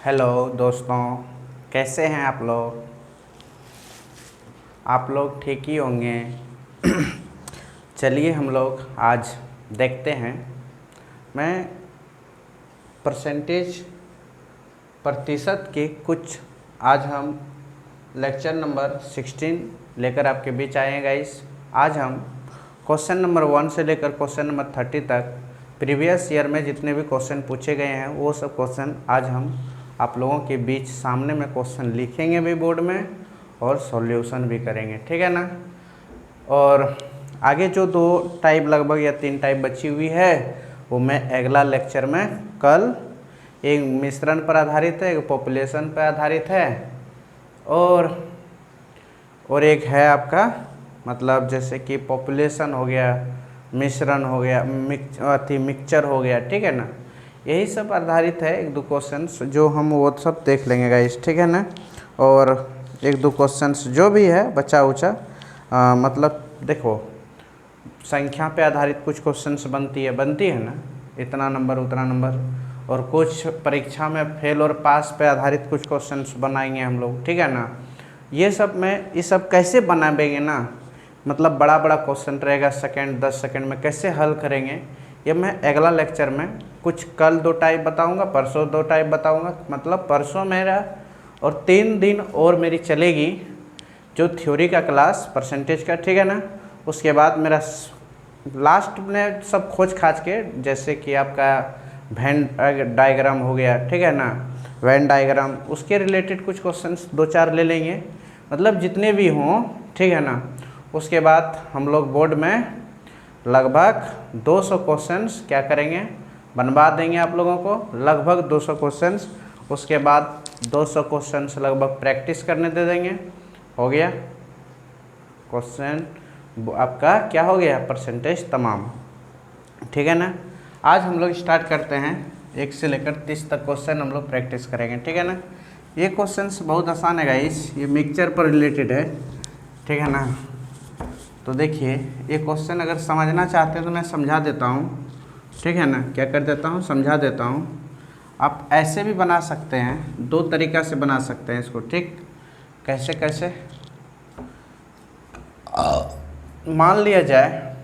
Hello दोस्तों, कैसे हैं आप लोग ठीक ही होंगे। चलिए हम लोग आज देखते हैं। मैं प्रतिशत के कुछ आज हम लेक्चर नंबर 16 लेकर आपके बीच आए हैं गाइस। आज हम क्वेश्चन नंबर 1 से लेकर क्वेश्चन नंबर 30 तक प्रीवियस ईयर में जितने भी क्वेश्चन पूछे गए हैं वो सब क्वेश्चन आज हम आप लोगों के बीच सामने में क्वेश्चन लिखेंगे भी बोर्ड में और सॉल्यूशन भी करेंगे, ठीक है ना। और आगे जो 2 टाइप लगभग या 3 टाइप बची हुई है वो मैं अगला लेक्चर में कल, एक मिश्रण पर आधारित है, एक पॉपुलेशन पर आधारित है और एक है आपका मतलब जैसे कि पॉपुलेशन हो गया, मिश्रण हो गया, मिक्सचर हो गया, ठीक है ना। यही सब आधारित है 1-2 क्वेश्चंस जो हम वो सब देख लेंगे गाइस, ठीक है ना। और 1-2 क्वेश्चंस जो भी है बचा उचा मतलब देखो संख्या पे आधारित कुछ क्वेश्चंस बनती है ना, इतना नंबर उतना नंबर, और कुछ परीक्षा में फेल और पास पे आधारित कुछ क्वेश्चंस बनाएंगे हम लोग, ठीक है ना। ये सब कैसे बनाएंगे ना, मतलब बड़ा क्वेश्चन रहेगा, सेकंड 10 सेकंड में कैसे हल करेंगे ये मैं अगला लेक्चर में कुछ कल 2 टाइप बताऊंगा, परसों 2 टाइप बताऊंगा। मतलब परसों मेरा और 3 दिन और मेरी चलेगी जो थ्योरी का क्लास परसेंटेज का, ठीक है ना। उसके बाद मेरा लास्ट में सब खोज खाज के जैसे कि आपका वेन डायग्राम हो गया, ठीक है ना, वेन डायग्राम, उसके रिलेटेड कुछ क्वेश्चंस 2-4 ले लेंगे, मतलब जितने भी हों, ठीक है ना। उसके बाद हम लोग बोर्ड में लगभग 200 क्वेश्चंस क्या करेंगे, बनवा देंगे आप लोगों को, लगभग 200 क्वेश्चंस। उसके बाद 200 क्वेश्चंस लगभग प्रैक्टिस करने दे देंगे। हो गया क्वेश्चन आपका क्या हो गया, परसेंटेज तमाम, ठीक है ना। आज हम लोग स्टार्ट करते हैं 1 से लेकर 30 तक क्वेश्चन हम लोग प्रैक्टिस करेंगे, ठीक है ना। ये क्वेश्चंस बहुत आसान है गाइस, ये मिक्सचर पर रिलेटेड है, ठीक है ना। तो देखिए ये क्वेश्चन अगर समझना चाहते हैं तो मैं समझा देता हूँ, ठीक है ना। क्या कर देता हूँ, समझा देता हूँ। आप ऐसे भी बना सकते हैं, 2 तरीक़ा से बना सकते हैं इसको, ठीक। कैसे मान लिया जाए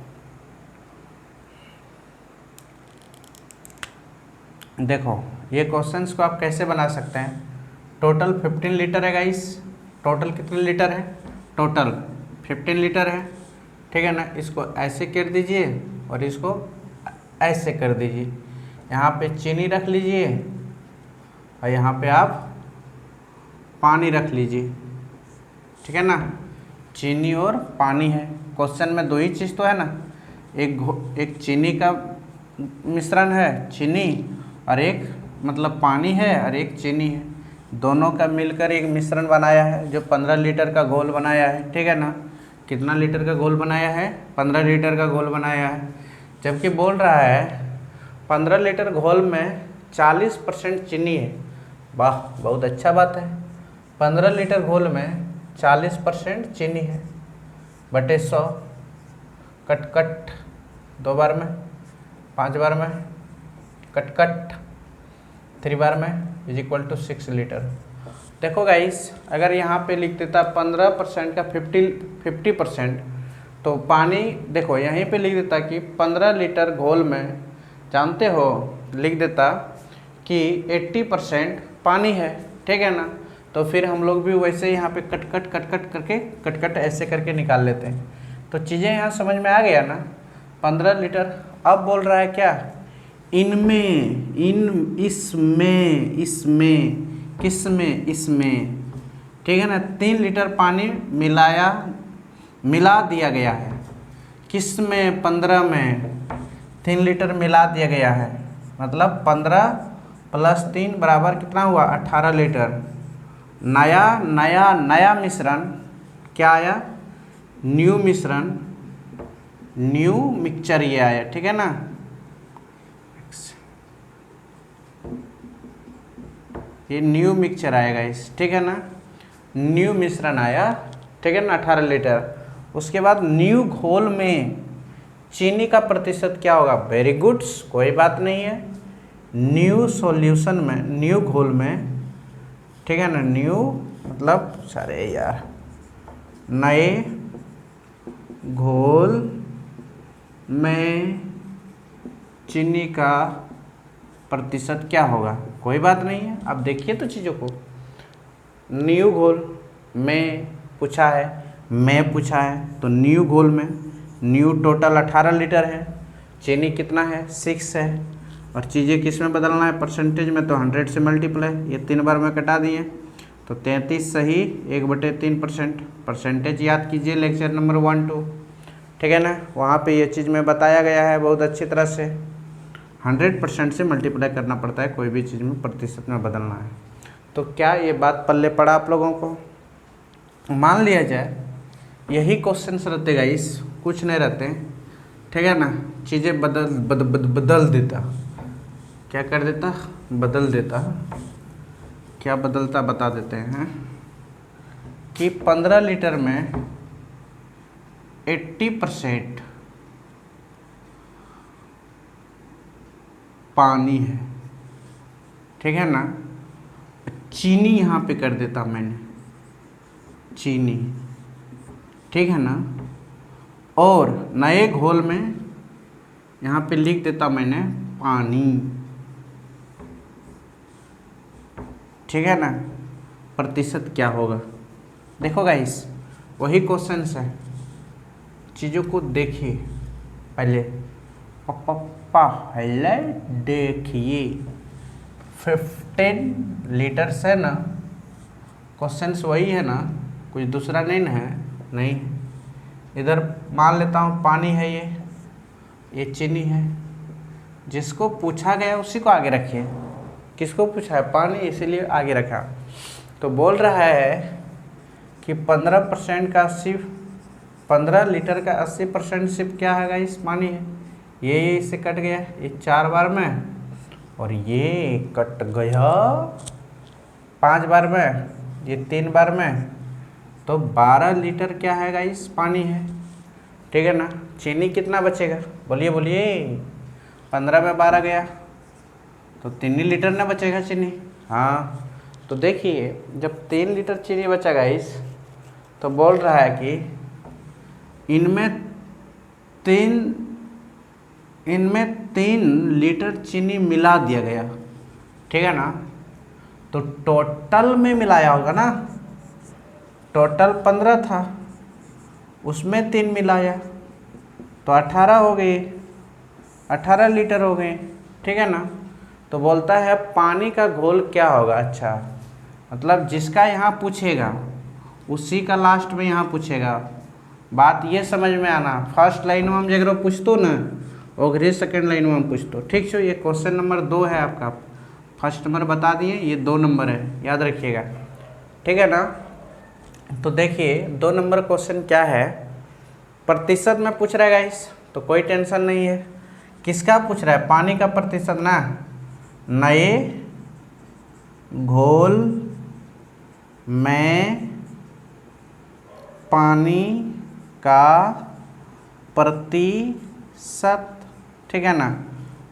देखो ये क्वेश्चंस को आप कैसे बना सकते हैं। टोटल 15 लीटर है गाइस, टोटल कितने लीटर है, टोटल 15 लीटर है, ठीक है ना। इसको ऐसे कर दीजिए और इसको ऐसे कर दीजिए, यहाँ पे चीनी रख लीजिए और यहाँ पे आप पानी रख लीजिए, ठीक है ना। चीनी और पानी है, क्वेश्चन में 2 ही चीज़ तो है ना, एक चीनी का मिश्रण है, चीनी, और एक मतलब पानी है और एक चीनी है, दोनों का मिलकर एक मिश्रण बनाया है जो 15 लीटर का घोल बनाया है, ठीक है ना। कितना लीटर का घोल बनाया है, 15 लीटर का घोल बनाया है। जबकि बोल रहा है 15 लीटर घोल में 40% चीनी है। वाह, बहुत अच्छा बात है। 15 लीटर घोल में 40% चीनी है, बटे 100, कट 2 बार में, 5 बार में, कट 3 बार में, इज इक्वल टू 6 लीटर। देखो गाइस, अगर यहाँ पे लिख देता 15% का 50%, तो पानी देखो यहीं पे लिख देता कि 15 लीटर घोल में, जानते हो, लिख देता कि 80% पानी है, ठीक है ना। तो फिर हम लोग भी वैसे यहाँ पे कट ऐसे करके निकाल लेते हैं। तो चीज़ें यहाँ समझ में आ गया ना। 15 लीटर, अब बोल रहा है क्या, इसमें, ठीक है ना, 3 लीटर पानी मिला दिया गया है। किस में, 15 में 3 लीटर मिला दिया गया है, मतलब 15 + 3 बराबर कितना हुआ, 18 लीटर। नया मिश्रण क्या आया, न्यू मिश्रण, न्यू मिक्सचर ये आया, ठीक है ना। ये न्यू मिक्सचर आएगा इस, ठीक है ना, न्यू मिश्रण आया, ठीक है ना, 18 लीटर। उसके बाद न्यू घोल में चीनी का प्रतिशत क्या होगा, वेरी गुड, कोई बात नहीं है। न्यू सॉल्यूशन में, न्यू घोल में ठीक है ना। न्यू मतलब सारे यार, नए घोल में चीनी का प्रतिशत क्या होगा। कोई बात नहीं है, अब देखिए तो चीज़ों को। न्यू घोल में पूछा है, में पूछा है, तो न्यू घोल में न्यू टोटल 18 लीटर है, चीनी कितना है 6 है, और चीज़ें किस में बदलना है परसेंटेज में, तो 100 से मल्टीप्लाई, ये 3 बार में कटा दिए तो 33 सही 1/3%। परसेंटेज याद कीजिए लेक्चर नंबर 1 2, ठीक है ना। वहाँ पे ये चीज़ में बताया गया है बहुत अच्छी तरह से। 100% से मल्टीप्लाई करना पड़ता है कोई भी चीज़ में प्रतिशत में बदलना है। तो क्या ये बात पल्ले पड़ा आप लोगों को। मान लिया जाए यही क्वेश्चन रहते गाइस, कुछ नहीं रहते, ठीक है ना। चीज़ें बदल देता, क्या कर देता, बदल देता। क्या बदलता बता देते हैं कि 15 लीटर में 80% पानी है, ठीक है ना। चीनी यहाँ पे कर देता मैंने, चीनी, ठीक है ना। और नए घोल में यहाँ पे लिख देता मैंने पानी, ठीक है ना। प्रतिशत क्या होगा। देखो गाइस वही क्वेश्चन है, चीज़ों को देखिए पहले, पहले देखिए। 15 लीटर से ना, क्वेश्चन वही है ना, कुछ दूसरा नहीं ना है, नहीं। इधर मान लेता हूँ पानी है, ये चीनी है, जिसको पूछा गया उसी को आगे रखिए। किसको पूछा है, पानी, इसीलिए आगे रखा। तो बोल रहा है कि 15% का 15 लीटर का 80% सिर्फ क्या है गाइस, पानी है। ये इससे कट गया, ये 4 बार में, और ये कट गया 5 बार में, ये 3 बार में, तो 12 लीटर क्या है गाइस, पानी है, ठीक है ना। चीनी कितना बचेगा, बोलिए बोलिए। 15 में 12 गया तो 3 लीटर ना बचेगा चीनी। हाँ, तो देखिए जब 3 लीटर चीनी बचा गाइस, तो बोल रहा है कि इनमें 3 लीटर चीनी मिला दिया गया, ठीक है ना। तो टोटल में मिलाया होगा ना, टोटल 15 था, उसमें 3 मिलाया तो 18 हो गए, 18 लीटर हो गए, ठीक है ना। तो बोलता है पानी का घोल क्या होगा। अच्छा, मतलब जिसका यहाँ पूछेगा उसी का लास्ट में यहाँ पूछेगा। बात ये समझ में आना, फर्स्ट लाइन में हम जगह पूछतो ना, ओघरे सेकेंड लाइन में हम पूछतो, ठीक छो। ये क्वेश्चन नंबर 2 है आपका, फर्स्ट नंबर बता दिए, ये 2 नंबर है, याद रखिएगा, ठीक है ना। तो देखिए 2 नंबर क्वेश्चन क्या है, प्रतिशत में पूछ रहा है गाइस, तो कोई टेंशन नहीं है। किसका पूछ रहा है, पानी का प्रतिशत ना, नए घोल में पानी का प्रतिशत, ठीक है ना।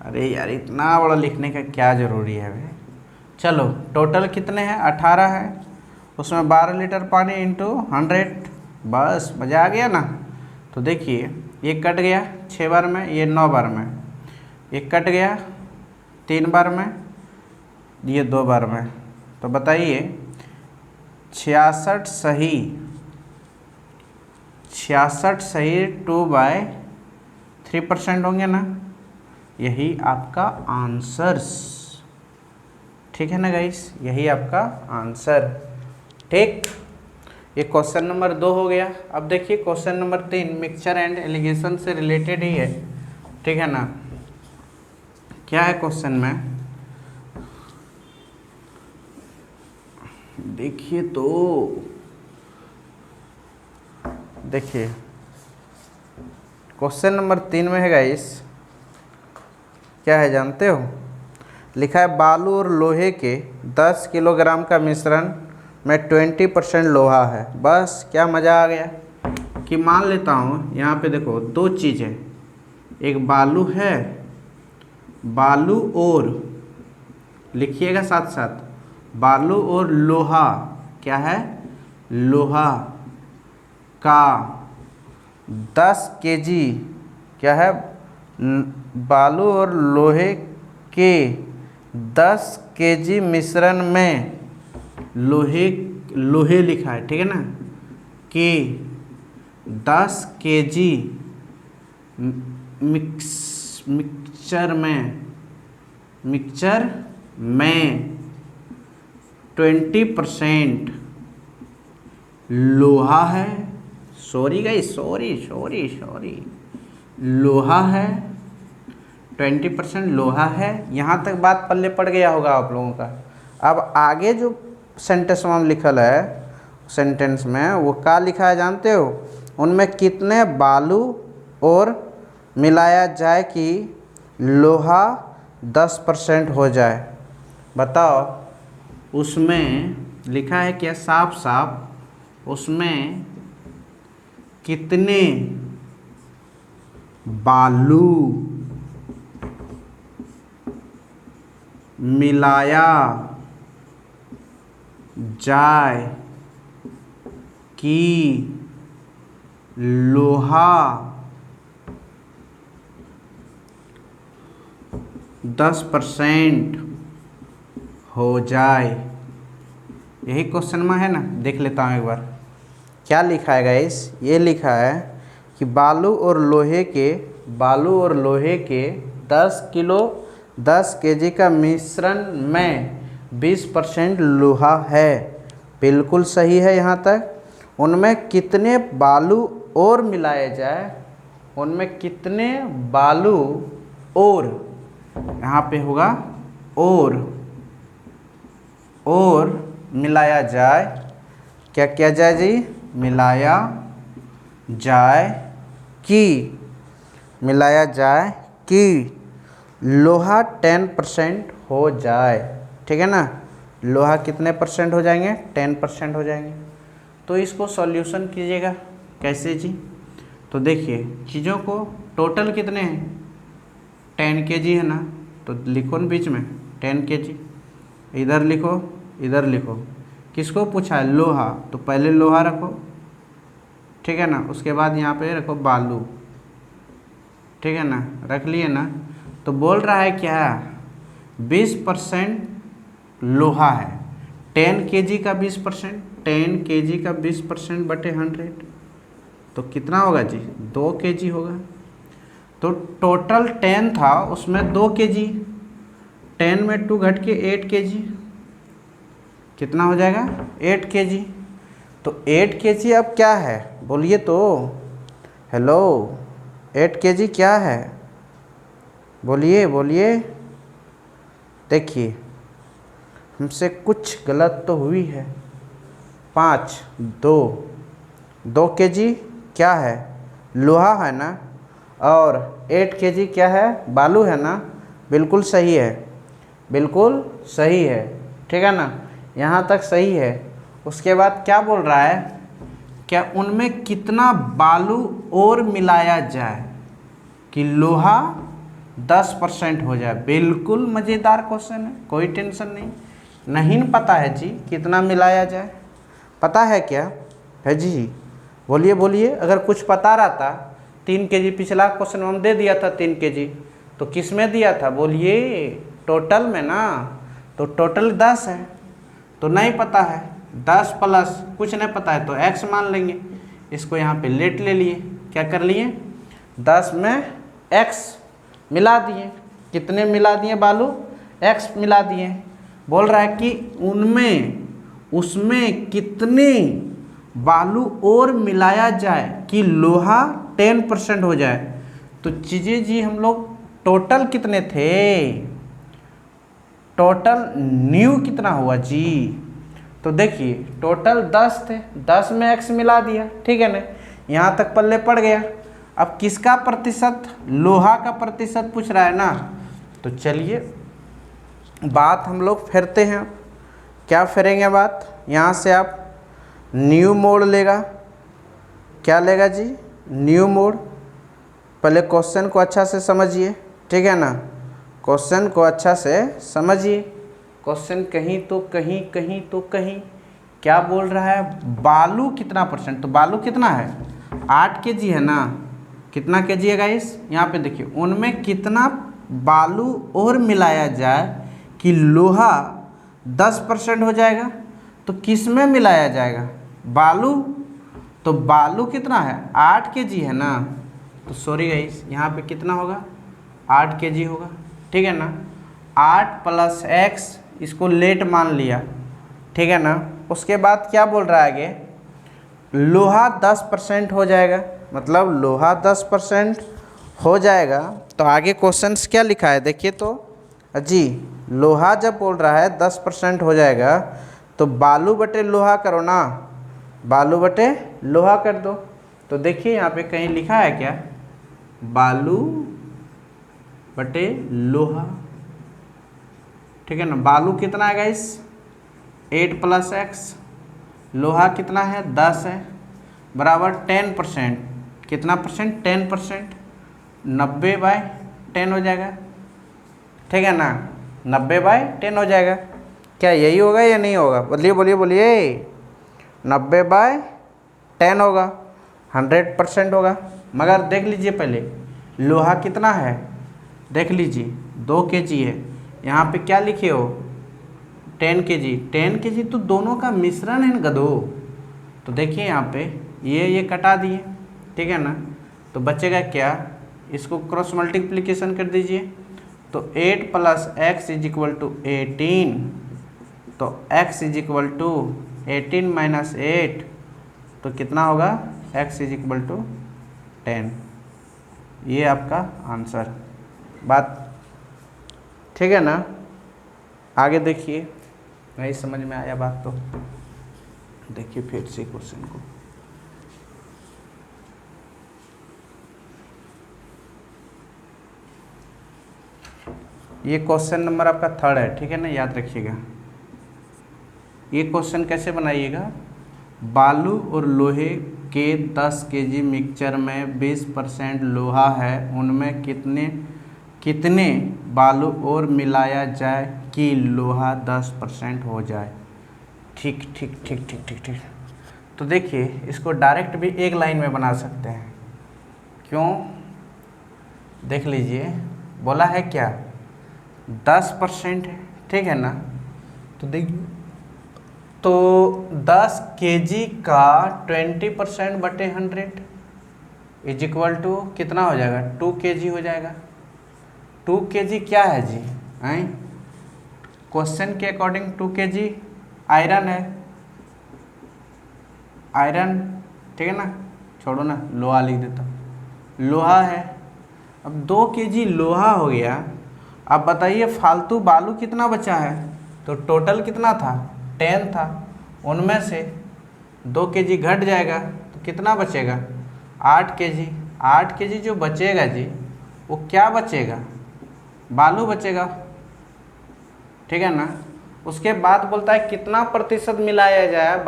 अरे यार इतना बड़ा लिखने का क्या ज़रूरी है भाई। चलो टोटल कितने हैं, 18 है, उसमें 12 लीटर पानी इंटू 100, बस मज़ा आ गया ना। तो देखिए ये कट गया 6 बार में, ये 9 बार में, ये कट गया 3 बार में, ये 2 बार में। तो बताइए 66 सही, 66 सही 2/3% होंगे ना, यही आपका आंसर्स, ठीक है ना गाइस, यही आपका आंसर, ठीक। ये क्वेश्चन नंबर 2 हो गया। अब देखिए question number 3 mixture and allegation से रिलेटेड ही है, ठीक है ना। क्या है क्वेश्चन में, देखिए तो देखिए क्वेश्चन नंबर 3 में है गाइस, क्या है जानते हो, लिखा है बालू और लोहे के 10 किलोग्राम का मिश्रण में 20% लोहा है। बस क्या मज़ा आ गया कि मान लेता हूँ यहाँ पे देखो 2 चीज़ें, एक बालू है, बालू और लिखिएगा साथ साथ बालू और लोहा, क्या है, लोहा का 10 केजी, क्या है, बालू और लोहे के 10 केजी मिश्रण में लोहे लिखा है, ठीक है ना, कि 10 केजी मिक्सचर में 20% लोहा है, सॉरी गाइस, सॉरी, लोहा है, 20% लोहा है। यहाँ तक बात पल्ले पड़ गया होगा आप लोगों का। अब आगे जो सेंटेंस में लिखल है, सेंटेंस में वो क्या लिखा है जानते हो, उनमें कितने बालू और मिलाया जाए कि लोहा 10% हो जाए। बताओ, उसमें लिखा है क्या साफ साफ, उसमें कितने बालू मिलाया जाए कि लोहा 10% हो जाए। यही क्वेश्चन में है ना, देख लेता हूँ एक बार क्या लिखा है गाइस। ये लिखा है कि बालू और लोहे के 10 केजी का मिश्रण में 20% लोहा है। बिल्कुल सही है यहाँ तक। उनमें कितने बालू और मिलाए जाए, उनमें कितने बालू और, यहाँ पे होगा और मिलाया जाए, क्या किया जाए जी, मिलाया जाए कि लोहा 10% हो जाए, ठीक है ना। लोहा कितने परसेंट हो जाएंगे, 10% हो जाएंगे। तो इसको सॉल्यूशन कीजिएगा कैसे जी। तो देखिए चीज़ों को, टोटल कितने हैं, 10 केजी है ना, तो लिखो न बीच में 10 केजी, इधर लिखो इधर लिखो। किसको पूछा है, लोहा, तो पहले लोहा रखो, ठीक है ना, उसके बाद यहाँ पे रखो बालू, ठीक है ना, रख लिए ना। तो बोल रहा है क्या, 20% लोहा है, 10 केजी का 20%, 10 केजी का 20% बटे 100, तो कितना होगा जी, 2 केजी होगा। तो टोटल 10 था, उसमें 2 केजी, 10 में 2 घट के 8 केजी, कितना हो जाएगा, 8 केजी। तो 8 केजी अब क्या है, बोलिए तो, हेलो, 8 केजी क्या है, बोलिए। देखिए हमसे कुछ गलत तो हुई है। 2 केजी क्या है, लोहा है ना, और 8 केजी क्या है, बालू है ना। बिल्कुल सही है, ठीक है ना, यहाँ तक सही है। उसके बाद क्या बोल रहा है, क्या उनमें कितना बालू और मिलाया जाए कि लोहा 10% हो जाए। बिल्कुल मज़ेदार क्वेश्चन है, कोई टेंशन नहीं पता है जी कितना मिलाया जाए, पता है क्या है जी, बोलिए। अगर कुछ पता रहता, 3 केजी पिछला क्वेश्चन में हम दे दिया था 3 केजी, तो किस में दिया था, बोलिए, टोटल में ना। तो टोटल 10 है, तो नहीं पता है, 10 प्लस कुछ नहीं पता है तो x मान लेंगे। इसको यहाँ पे लेट ले लिए, क्या कर लिए, 10 में x मिला दिए। कितने मिला दिए बालू, x मिला दिए। बोल रहा है कि उसमें कितने बालू और मिलाया जाए कि लोहा 10% हो जाए। तो चीज़ें जी हम लोग टोटल कितने थे, टोटल न्यू कितना हुआ जी। तो देखिए टोटल 10 थे, 10 में x मिला दिया, ठीक है ना, यहाँ तक पल्ले पड़ गया। अब किसका प्रतिशत, लोहा का प्रतिशत पूछ रहा है ना। तो चलिए बात हम लोग फेरते हैं। क्या फेरेंगे बात, यहाँ से आप न्यू मोड लेगा, क्या लेगा जी, न्यू मोड। पहले क्वेश्चन को अच्छा से समझिए, ठीक है ना, क्वेश्चन को अच्छा से समझिए। क्वेश्चन कहीं तो कहीं कहीं तो कहीं क्या बोल रहा है, बालू कितना परसेंट, तो बालू कितना है 8 kg है ना, कितना kg है गाइस, यहाँ पे देखिए उनमें कितना बालू और मिलाया जाए कि लोहा 10% हो जाएगा। तो किस में मिलाया जाएगा, बालू, तो बालू कितना है 8 kg है ना, तो सॉरी गाइस यहाँ पे कितना होगा 8 kg होगा, ठीक है ना। 8 + x इसको लेट मान लिया, ठीक है ना। उसके बाद क्या बोल रहा है आगे, लोहा 10% हो जाएगा, मतलब लोहा 10% हो जाएगा। तो आगे क्वेश्चंस क्या लिखा है देखिए तो जी, लोहा जब बोल रहा है 10% हो जाएगा तो बालू बटे लोहा करो ना, बालू बटे लोहा कर दो। तो देखिए यहाँ पे कहीं लिखा है क्या, बालू बटे लोहा, ठीक है ना। बालू कितना है गाइस 8 + x, लोहा कितना है 10 है, बराबर 10%, कितना परसेंट 10%, 90/10 हो जाएगा, ठीक है ना, 90/10 हो जाएगा। क्या यही होगा या नहीं होगा, बोलिए बोलिए बोलिए, 90/10 होगा, 100% होगा। मगर देख लीजिए पहले लोहा कितना है, देख लीजिए 2 kg है, यहाँ पे क्या लिखे हो 10 kg, 10 kg तो दोनों का मिश्रण है गधो। तो देखिए यहाँ पे ये कटा दिए, ठीक है ना, तो बचेगा क्या, इसको क्रॉस मल्टीप्लिकेशन कर दीजिए। तो 8 + x = 18, तो x = 18 - 8, तो कितना होगा x = 10। ये आपका आंसर, बात ठीक है ना। आगे देखिए, नहीं समझ में आया बात तो देखिए फिर से क्वेश्चन को, ये क्वेश्चन नंबर आपका 3rd है, ठीक है ना, याद रखिएगा। ये क्वेश्चन कैसे बनाइएगा, बालू और लोहे के 10 kg मिक्सचर में 20% लोहा है, उनमें कितने बालू और मिलाया जाए कि लोहा 10% हो जाए। ठीक ठीक ठीक ठीक ठीक ठीक। तो देखिए इसको डायरेक्ट भी एक लाइन में बना सकते हैं, क्यों, देख लीजिए बोला है क्या 10% है, ठीक है ना। तो देखिए तो 10 kg का 20% बटे 100 = कितना हो जाएगा 2 kg हो जाएगा। 2 kg क्या है जी, हैं क्वेश्चन के अकॉर्डिंग 2 kg आयरन है, आयरन, ठीक है ना, छोड़ो ना लोहा लिख देता हूँ, लोहा है। अब 2 kg लोहा हो गया, अब बताइए फालतू बालू कितना बचा है, तो टोटल कितना था 10 था, उनमें से 2 kg घट जाएगा तो कितना बचेगा 8 kg। 8 kg जो बचेगा जी वो क्या बचेगा, बालू बचेगा, ठीक है ना। उसके बाद बोलता है कितना प्रतिशत मिलाया जाए,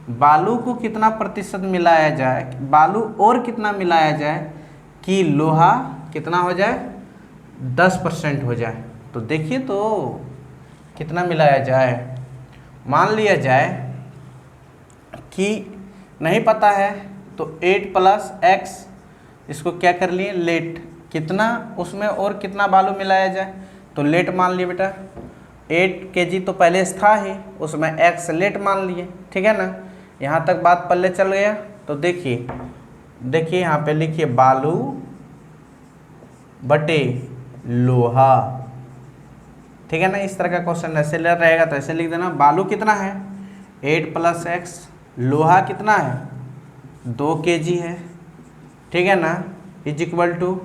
बालू को कितना प्रतिशत मिलाया जाए, बालू और कितना मिलाया जाए कि लोहा कितना हो जाए 10% हो जाए। तो देखिए तो कितना मिलाया जाए, मान लिया जाए कि नहीं पता है तो 8 + x, इसको क्या कर लिए लेट, कितना उसमें और कितना बालू मिलाया जाए, तो लेट मान लिए बेटा, 8 kg तो पहले से था ही, उसमें x लेट मान लिए, ठीक है ना। यहाँ तक बात पल्ले चल गया। तो देखिए यहाँ पे लिखिए बालू बटे लोहा, ठीक है ना। इस तरह का क्वेश्चन ऐसे रहेगा तो ऐसे लिख देना, बालू कितना है 8 + x, लोहा कितना है 2 kg है, ठीक है ना, =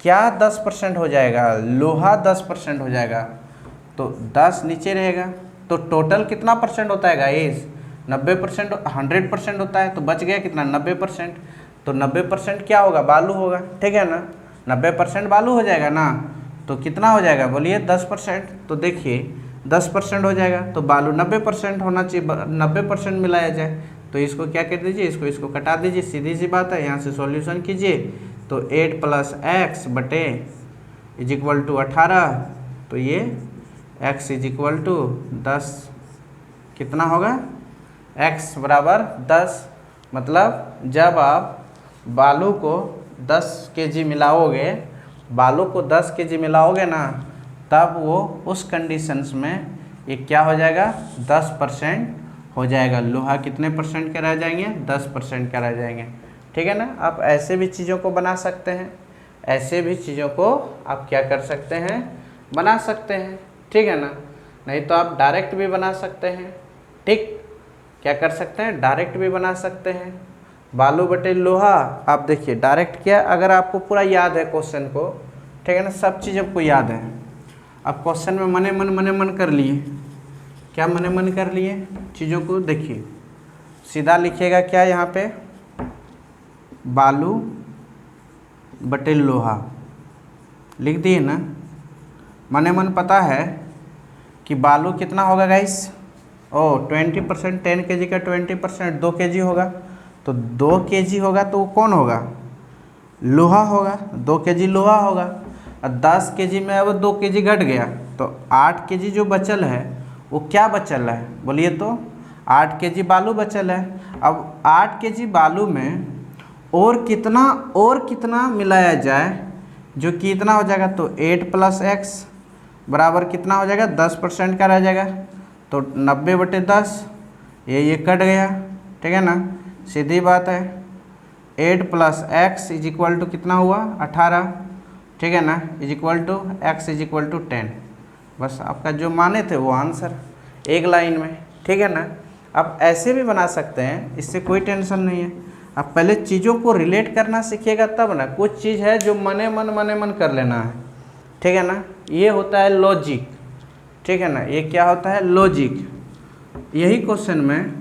क्या 10% हो जाएगा, लोहा 10% हो जाएगा, तो 10 नीचे रहेगा, तो टोटल कितना परसेंट होता है गाइस 90%, 100% होता है, तो बच गया कितना 90%, तो 90% क्या होगा बालू होगा, ठीक है ना, 90% बालू हो जाएगा ना, तो कितना हो जाएगा बोलिए 10%। तो देखिए 10% हो जाएगा तो बालू 90% होना चाहिए, 90% मिलाया जाए, तो इसको क्या कर दीजिए, इसको कटा दीजिए, सीधी सी बात है। यहाँ से सॉल्यूशन कीजिए तो 8 + x बटे = 18, तो ये x इज इक्वल टू 10, कितना होगा x बराबर 10। मतलब जब आप बालू को 10 केजी मिलाओगे, बालू को 10 केजी मिलाओगे ना, तब वो उस कंडीशंस में ये क्या हो जाएगा 10% हो जाएगा। लोहा कितने परसेंट के रह जाएंगे 10% का रह जाएंगे। ठीक है ना। आप ऐसे भी चीज़ों को बना सकते हैं, ऐसे भी चीज़ों को आप क्या कर सकते हैं बना सकते हैं। ठीक है ना। नहीं तो आप डायरेक्ट भी बना सकते हैं। ठीक, क्या कर सकते हैं डायरेक्ट भी बना सकते हैं। बालू बटे लोहा आप देखिए डायरेक्ट क्या, अगर आपको पूरा याद है क्वेश्चन को, ठीक है ना, सब चीज़ आपको याद है, अब क्वेश्चन में मने मन कर लिए, क्या मने मन कर लिए चीज़ों को, देखिए सीधा लिखिएगा क्या यहाँ पे, बालू बटे लोहा लिख दिए ना। मने मन पता है कि बालू कितना होगा गाइस, 20%, 10 केजी का 20% 2 केजी होगा, तो 2 केजी होगा तो वो कौन होगा लोहा होगा, 2 केजी लोहा होगा। और 10 केजी में अब 2 केजी घट गया तो 8 केजी जो बचल है वो क्या बचल है बोलिए तो, 8 केजी बालू बचल है। अब 8 केजी बालू में और कितना मिलाया जाए जो कि इतना हो जाएगा, तो 8 + x बराबर कितना हो जाएगा 10% का रह जाएगा, तो 90/10 ये कट गया। ठीक है ना, सीधी बात है। 8 + x इज इक्वल टू कितना हुआ 18। ठीक है ना, is equal to x is equal to 10। बस आपका जो माने थे वो आंसर एक लाइन में। ठीक है ना। आप ऐसे भी बना सकते हैं, इससे कोई टेंशन नहीं है। आप पहले चीज़ों को रिलेट करना सीखिएगा तब ना, कुछ चीज़ है जो मने मन कर लेना है। ठीक है ना, ये होता है लॉजिक। ठीक है ना, ये क्या होता है लॉजिक। यही क्वेश्चन में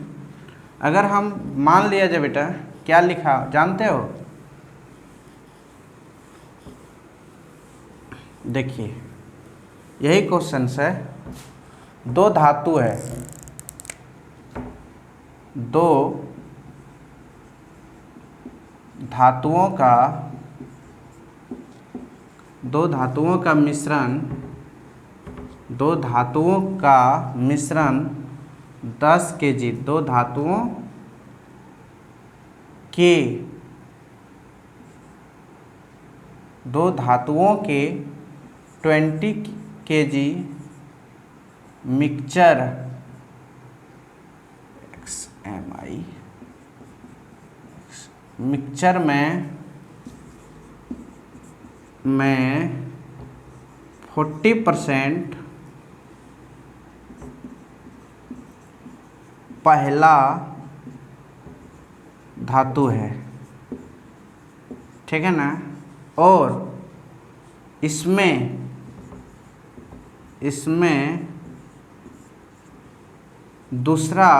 अगर हम मान लिया जाए बेटा क्या लिखा जानते हो, देखिए यही क्वेश्चन है, 2 धातु है, 2 धातुओं का मिश्रण, 2 धातुओं का मिश्रण 10 केजी, 2 धातुओं के 20 केजी मिक्सचर मिक्सचर में 40% पहला धातु है। ठीक है ना, और इसमें दूसरा,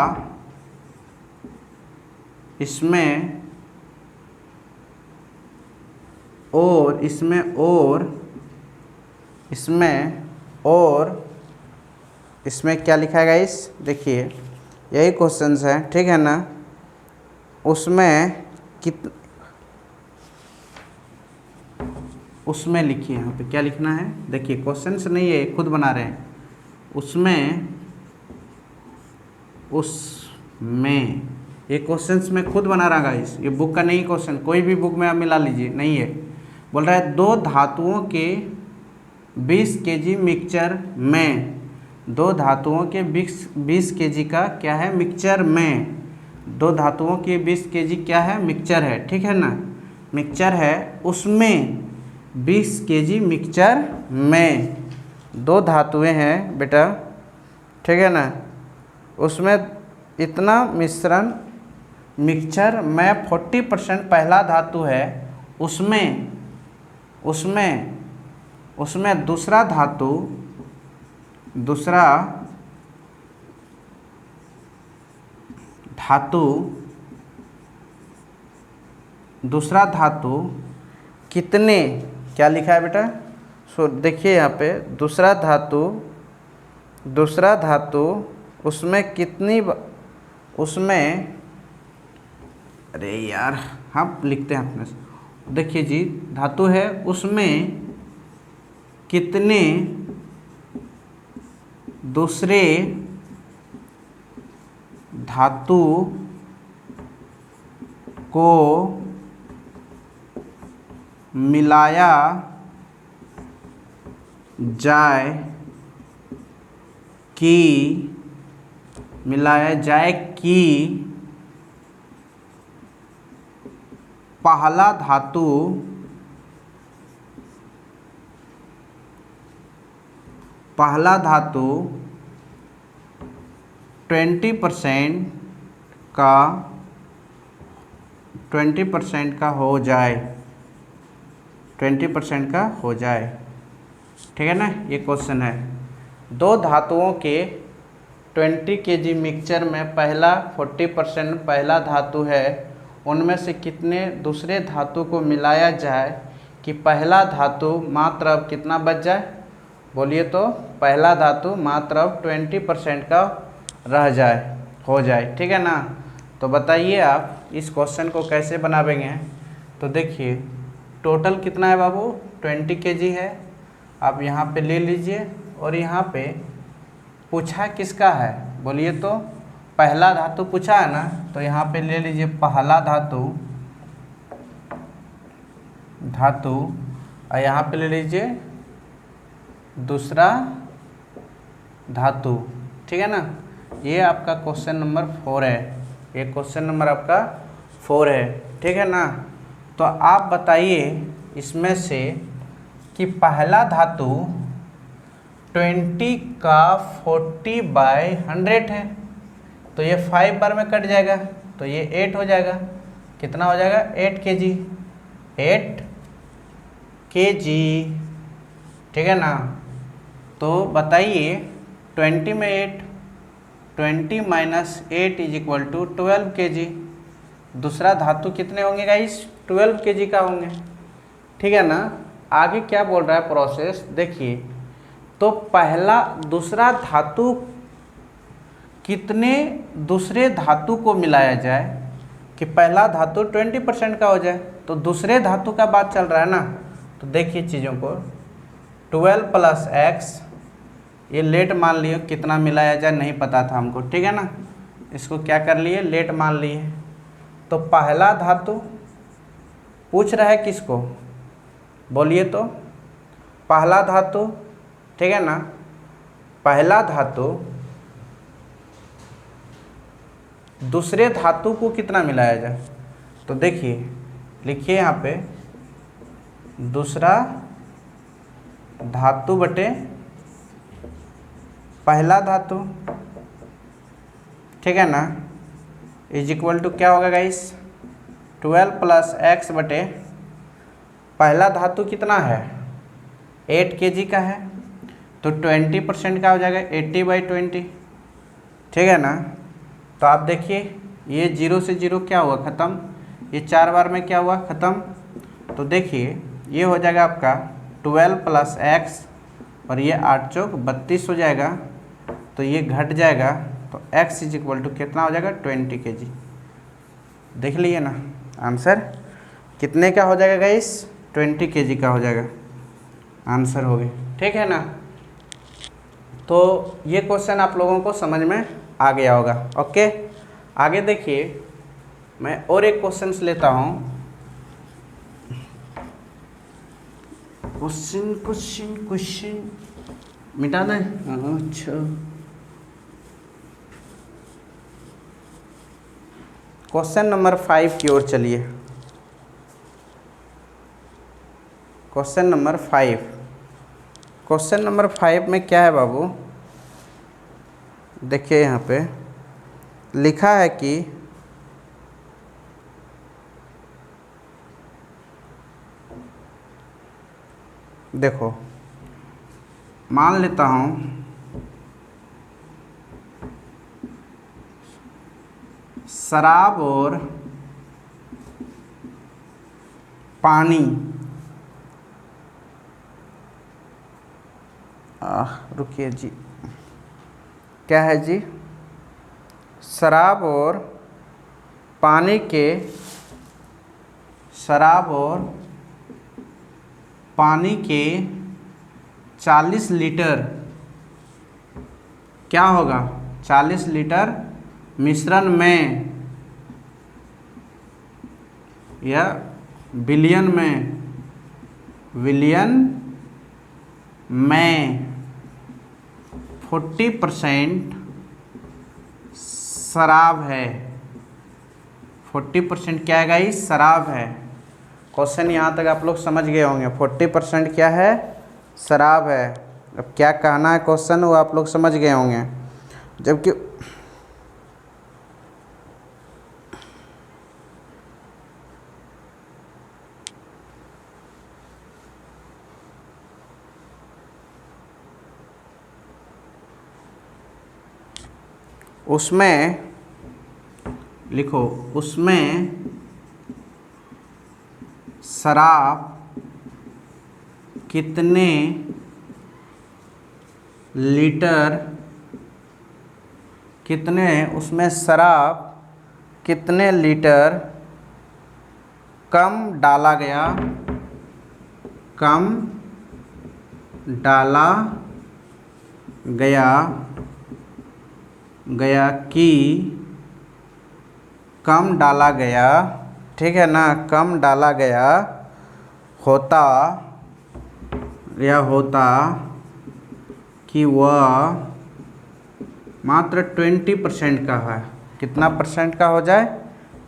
इसमें क्या लिखा है गाइस, देखिए यही क्वेश्चंस है। ठीक है ना, उसमें लिखिए यहाँ पे क्या लिखना है, देखिए क्वेश्चंस नहीं है खुद बना रहे हैं। उसमें ये क्वेश्चंस में खुद बना रहा गाइस, ये बुक का नहीं क्वेश्चन, कोई भी बुक में आप मिला लीजिए, नहीं है। बोल रहा है 2 धातुओं के 20 केजी मिक्सचर में, 2 धातुओं के 20 केजी का क्या है मिक्सचर में, 2 धातुओं के 20 केजी क्या है मिक्सचर है। ठीक है ना, मिक्सचर है, उसमें 20 केजी मिक्सचर में 2 धातुएं हैं बेटा। ठीक है ना, उसमें इतना मिश्रण मिक्सचर में 40% पहला धातु है, उसमें दूसरा धातु कितने, क्या लिखा है बेटा, सो देखिए यहाँ पे दूसरा धातु उसमें कितनी, अरे यार हम लिखते हैं अपने, देखिए जी धातु है, उसमें कितने दूसरे धातु को मिलाया जाए कि पहला धातु पहला धातु 20% का हो जाए, 20% का हो जाए। ठीक है ना, ये क्वेश्चन है। दो धातुओं के 20 kg मिक्सचर में पहला 40% पहला धातु है, उनमें से कितने दूसरे धातु को मिलाया जाए कि पहला धातु मात्र अब कितना बच जाए? बोलिए तो पहला धातु मात्र अब 20% का रह जाए, हो जाए। ठीक है ना, तो बताइए आप इस क्वेश्चन को कैसे बनावेंगे। तो देखिए टोटल कितना है बाबू, 20 kg है। आप यहाँ पे ले लीजिए और यहाँ पे पूछा किसका है? बोलिए तो पहला धातु पूछा है ना, तो यहाँ पे ले लीजिए पहला धातु और यहाँ पे ले लीजिए दूसरा धातु। ठीक है ना, ये आपका क्वेश्चन नंबर 4 है। ये क्वेश्चन नंबर आपका 4 है। ठीक है ना, तो आप बताइए इसमें से कि पहला धातु 20 का 40/100 है, तो ये 5 बार में कट जाएगा, तो ये 8 हो जाएगा। कितना हो जाएगा? 8 kg, 8 kg। ठीक है ना, तो बताइए 20 में 8, 20 - 8 = 12 kg। दूसरा धातु कितने होंगे गाइस? 12 kg का होंगे। ठीक है ना, आगे क्या बोल रहा है प्रोसेस देखिए। तो पहला दूसरा धातु कितने दूसरे धातु को मिलाया जाए कि पहला धातु 20% का हो जाए, तो दूसरे धातु का बात चल रहा है ना। तो देखिए चीज़ों को, 12 + x, ये लेट मान लिए, कितना मिलाया जाए नहीं पता था हमको। ठीक है ना, इसको क्या कर लिए? लेट मान लिए। तो पहला धातु पूछ रहा है किसको? बोलिए तो पहला धातु। ठीक है ना, पहला धातु दूसरे धातु को कितना मिलाया जाए? तो देखिए लिखिए यहाँ पे दूसरा धातु बटे पहला धातु। ठीक है ना, = क्या होगा गाइस? 12 + x बटे पहला धातु कितना है? 8 kg का है, तो 20% का हो जाएगा 80/20। ठीक है ना, तो आप देखिए ये 0 से 0 क्या हुआ? ख़त्म। ये 4 बार में क्या हुआ? ख़त्म। तो देखिए ये हो जाएगा आपका 12 + x और ये 8 × 4 = 32 हो जाएगा, तो ये घट जाएगा, तो x = कितना हो जाएगा? 20 kg। देख लिए ना आंसर कितने का हो जाएगा गाइस? 20 kg का हो जाएगा, आंसर हो गए। ठीक है ना, तो ये क्वेश्चन आप लोगों को समझ में आ गया होगा। ओके, आगे देखिए मैं और एक क्वेश्चन लेता हूँ। क्वेश्चन मिटाना है। अच्छा, क्वेश्चन नंबर 5 की ओर चलिए। क्वेश्चन नंबर 5, क्वेश्चन नंबर 5 में क्या है बाबू? देखिए यहाँ पे लिखा है कि देखो मान लेता हूँ शराब और पानी, रुकिए जी, क्या है जी? शराब और पानी के 40 लीटर क्या होगा 40 लीटर मिश्रण में या विलियन में 40% शराब है। 40% क्या है गाइस? शराब है। क्वेश्चन यहाँ तक आप लोग समझ गए होंगे। 40% क्या है? शराब है। अब क्या कहना है क्वेश्चन वो आप लोग समझ गए होंगे। जबकि उसमें लिखो, उसमें शराब कितने लीटर, उसमें शराब कितने लीटर कम डाला गया कम डाला गया, ठीक है ना, कम डाला गया होता कि वह मात्र 20% का है। कितना परसेंट का हो जाए?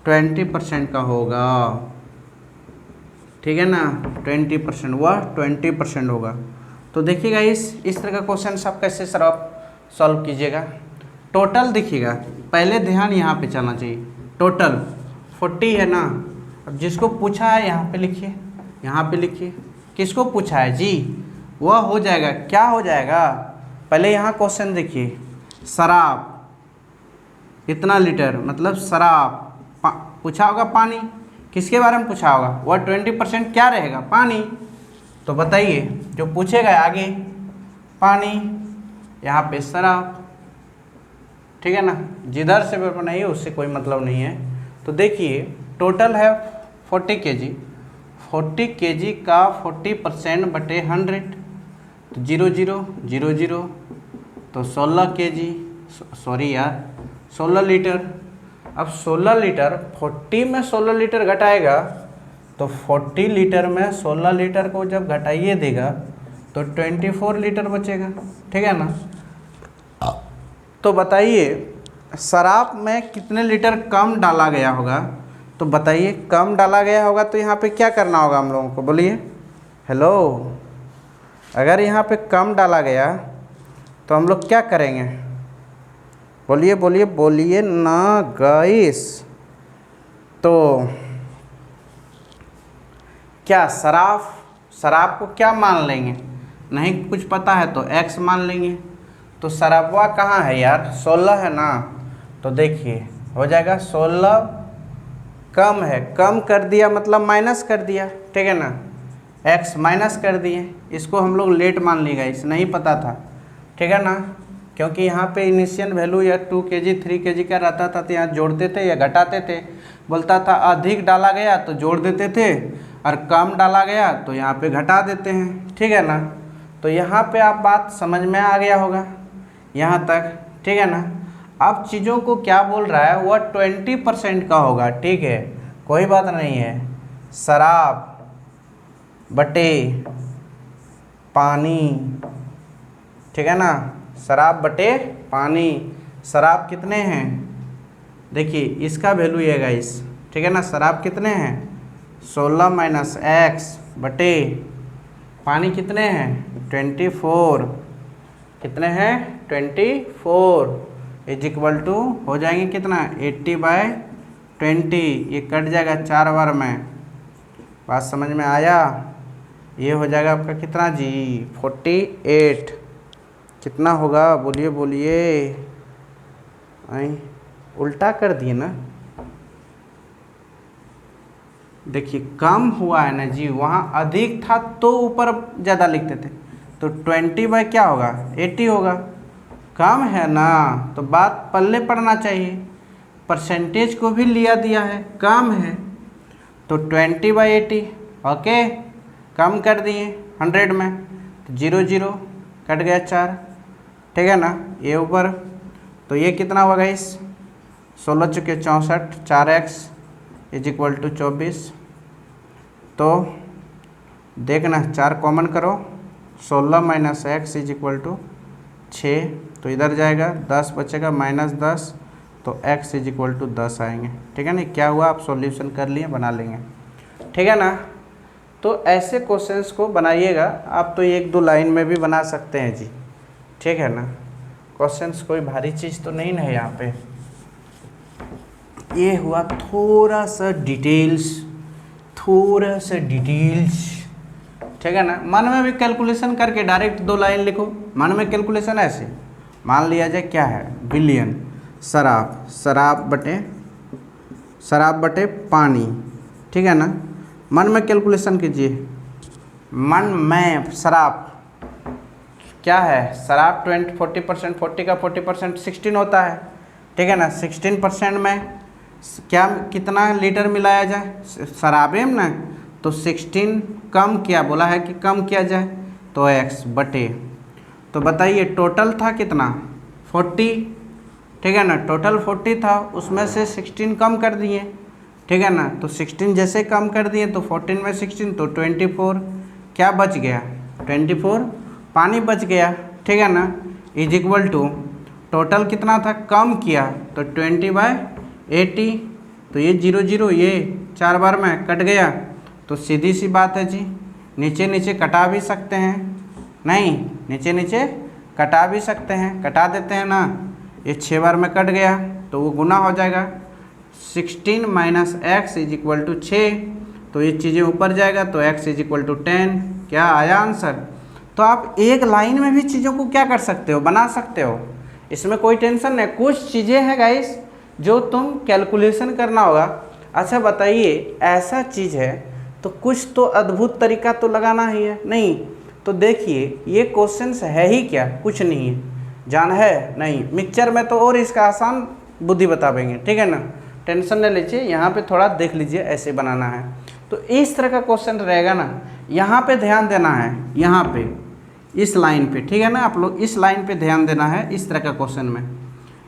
20% का होगा, ठीक है ना। 20%, वह 20% होगा। तो देखिएगा इस तरह का क्वेश्चन आप कैसे सॉल्व कीजिएगा। टोटल देखिएगा, पहले ध्यान यहाँ पे चलना चाहिए। टोटल 40 है ना। अब जिसको पूछा है यहाँ पे लिखिए, किसको पूछा है जी, वह हो जाएगा, क्या हो जाएगा। पहले यहाँ क्वेश्चन देखिए, शराब कितना लीटर, मतलब शराब पूछा होगा पानी, किसके बारे में पूछा होगा, वह 20% क्या रहेगा? पानी। तो बताइए, जो पूछेगा आगे पानी, यहाँ पे शराब, ठीक है ना। जिधर से पेपर बनाइए उससे कोई मतलब नहीं है। तो देखिए टोटल है 40 kg, 40 kg का 40% बटे 100, तो 0 0 0 0, तो 16 kg, सॉरी यार 16 लीटर। अब 16 लीटर 40 में 16 लीटर घटाएगा तो 40 लीटर में 16 लीटर को जब घटाइए देगा तो 24 लीटर बचेगा, ठीक है ना। तो बताइए शराब में कितने लीटर कम डाला गया होगा। तो बताइए कम डाला गया होगा तो यहाँ पे क्या करना होगा हम लोगों को, बोलिए। हेलो, अगर यहाँ पे कम डाला गया तो हम लोग क्या करेंगे? बोलिए बोलिए बोलिए ना गाइस। तो क्या शराब को क्या मान लेंगे? नहीं कुछ पता है तो x मान लेंगे। तो शराबवा कहाँ है यार? 16 है ना। तो देखिए हो जाएगा 16 कम है, कम कर दिया मतलब माइनस कर दिया, ठीक है ना। x माइनस कर दिए, इसको हम लोग लेट मान ली गाइस, नहीं पता था, ठीक है ना। क्योंकि यहाँ पे इनिशियल वैल्यू या 2 kg 3 kg का रहता था तो यहाँ जोड़ते थे या घटाते थे। बोलता था अधिक डाला गया तो जोड़ देते थे और कम डाला गया तो यहाँ पे घटा देते हैं, ठीक है ना। तो यहाँ पे आप बात समझ में आ गया होगा यहाँ तक, ठीक है ना। अब चीज़ों को क्या बोल रहा है, वह 20% का होगा, ठीक है, कोई बात नहीं है। शराब बटे पानी, ठीक है ना, शराब बटे पानी। शराब कितने हैं? देखिए इसका वैल्यू ये गाइस, ठीक है ना। शराब कितने हैं? 16 माइनस x बटे पानी कितने हैं? 24। कितने हैं? 24 इज इक्वल टू हो जाएंगे कितना? 80/20। ये कट जाएगा 4 बार में। बात समझ में आया? ये हो जाएगा आपका कितना जी? 48। कितना होगा? बोलिए बोलिए। उल्टा कर दिए ना। देखिए कम हुआ है ना जी, वहाँ अधिक था तो ऊपर ज़्यादा लिखते थे, तो 20 क्या होगा? 80 होगा। कम है ना तो बात पल्ले पड़ना चाहिए, परसेंटेज को भी लिया दिया है, कम है तो 20/80। ओके, कम कर दिए 100 में तो 0 0 कट गया 4, ठीक है ना, ये ऊपर। तो ये कितना होगा इस 16 चुके 64, 4x इज इक्वल टू 24। तो देखना 4 कॉमन करो, 16 minus x is equal to 6। तो इधर जाएगा 10 बचेगा -10, तो x इज इक्वल टू 10 आएंगे। ठीक है ना, क्या हुआ, आप सॉल्यूशन कर लिए, बना लेंगे। ठीक है ना। तो ऐसे क्वेश्चंस को बनाइएगा आप, तो 1-2 लाइन में भी बना सकते हैं जी। ठीक है ना, क्वेश्चंस कोई भारी चीज़ तो नहीं है यहाँ पे। ये हुआ थोड़ा सा डिटेल्स, ठीक है ना। मन में भी कैलकुलेशन करके डायरेक्ट 2 लाइन लिखो। मन में कैलकुलेशन ऐसे मान लिया जाए, क्या है, बिलियन शराब बटे पानी। ठीक है ना, मन में कैलकुलेशन कीजिए। मन में शराब क्या है, शराब 40%, 40 का 40% 16 होता है। ठीक है ना, 16% में क्या कितना लीटर मिलाया जाए शराबे में ना, तो 16 कम किया, बोला है कि कम किया जाए, तो x बटे, तो बताइए टोटल था कितना 40। ठीक है ना, टोटल 40 था, उसमें से 16 कम कर दिए। ठीक है ना, तो 16 जैसे कम कर दिए तो 14 में 16 तो 24, क्या बच गया 24 पानी बच गया। ठीक है ना, इज इक्वल टू टोटल कितना था, कम किया तो 20/80। तो ये 0 0 ये 4 बार में कट गया, तो सीधी सी बात है जी, नीचे नीचे कटा भी सकते हैं, नहीं नीचे नीचे कटा भी सकते हैं, कटा देते हैं ना। ये 6 बार में कट गया तो वो गुना हो जाएगा, 16 minus x is equal to 6। तो ये चीज़ें ऊपर जाएगा तो x इज इक्वल टू 10। क्या आया आंसर। तो आप एक लाइन में भी चीज़ों को क्या कर सकते हो, बना सकते हो, इसमें कोई टेंशन नहीं। कुछ चीज़ें हैं गाइस जो तुम कैलकुलेशन करना होगा। अच्छा बताइए, ऐसा चीज़ है तो कुछ तो अद्भुत तरीका तो लगाना ही है, नहीं तो देखिए ये क्वेश्चंस है ही क्या, कुछ नहीं है, जान है नहीं। मिक्सचर में तो और इसका आसान बुद्धि बता देंगे। ठीक है ना, टेंशन न लीजिए, यहाँ पे थोड़ा देख लीजिए ऐसे बनाना है। तो इस तरह का क्वेश्चन रहेगा ना, यहाँ पे ध्यान देना है, यहाँ पे इस लाइन पे। ठीक है ना, आप लोग इस लाइन पे ध्यान देना है। इस तरह का क्वेश्चन में